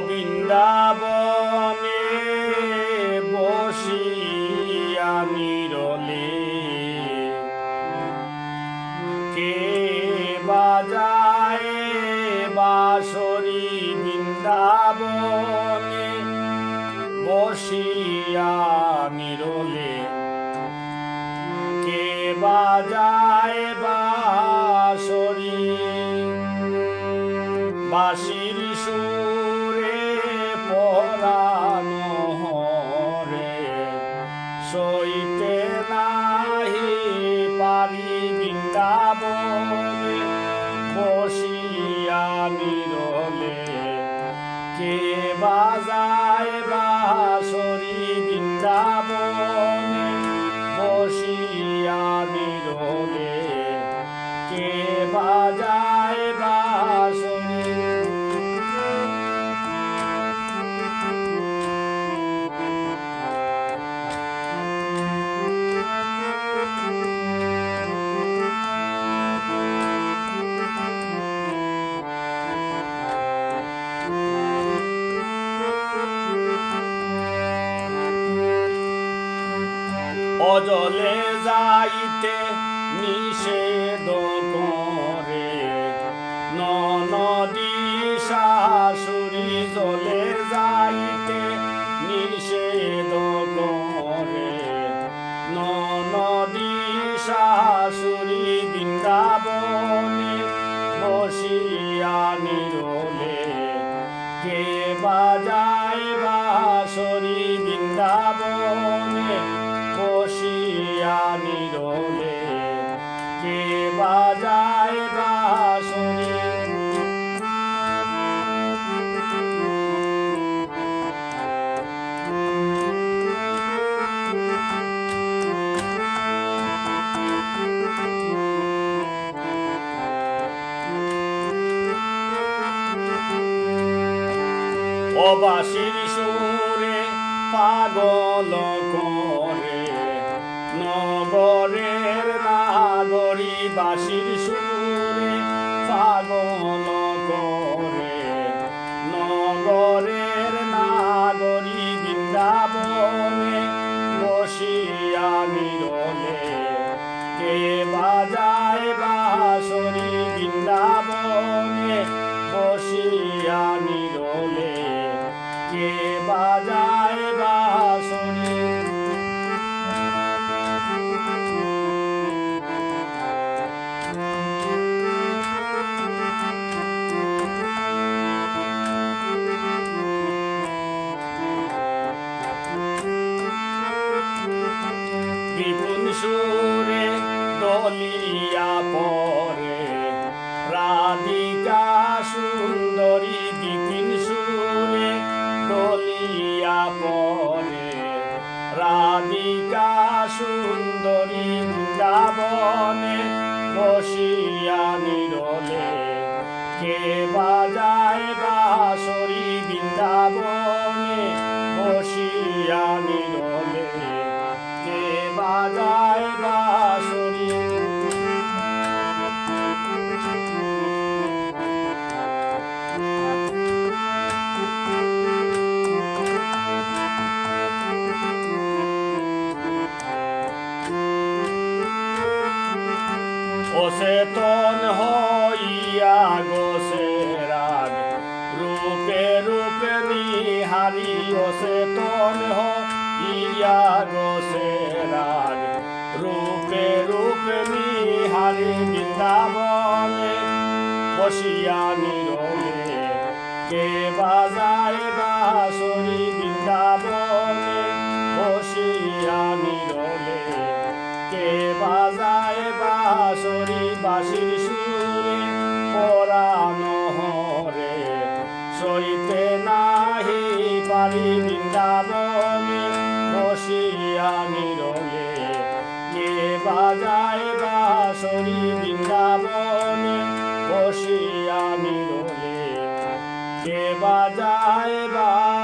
বৃন্দাবনে বসিয়া নিরলে কে বাজায় বাঁশরি। বৃন্দাবনে বসিয়া নিরলে কে বাজায় বাঁশরি। বাঁশির সুরে পরাণ হরে সইতে নাহি পারি। বৃন্দাবনে বসিয়া নিরলে কে বাজায় বাঁশরি। বৃন্দাবনে বসিয়া নিরলে কে বাজায় বাঁশরি। অজলে যাইতে নিষেধ করে ননদী শাশুড়ি। জলে যাইতে নিষেধ করে ননদী শাশুড়ি। বৃন্দাবনে বসিয়া নিরলে কে বাজায় বাঁশরি। বৃন্দাবনে বসিয়া নিরলে কে বাজায় বাঁশরি। ও বাঁশির সুরে পাগল করে নগরের নাগরী। বাঁশির সুরে পাগল করে নগরের নাগরী। বৃন্দাবনে বসিয়া নিরলে কে বাজায় বাঁশরি। বৃন্দাবনে বসিয়া নিরলে কে বাজায় বাঁশরি। বিপুল সুরে দলিয়া পরে রাধিকা সুন্দরী। বিপিন সুরে দলিয়া পরে রাধিকা সুন্দরী। বৃন্দাবনে বসিয়া নিরলে কে বাজায় বাঁশরি। বৃন্দাবনে বসিয়া নিরলে কে বাজায় বাঁশরি। অচেতন হইয়া গোসে রাগ রূপে রূপে নিহারি। অচেতন হইয়া গোসে রাগ রূপে রূপে নিহারি। বৃন্দাবনে বসিয়া নিরলে কে বাজায় বাঁশরি। বৃন্দাবনে বসিয়া নিরলে কে বাজায় বাঁশরি। বাঁশির সুরে পরাণ হরে সইতে নাহি পারি। বৃন্দাবনে বসিয়া নিরলে কে বাজায় বাঁশরি। বৃন্দাবনে বসিয়া নিরলে কে বাজায় বাঁশরি।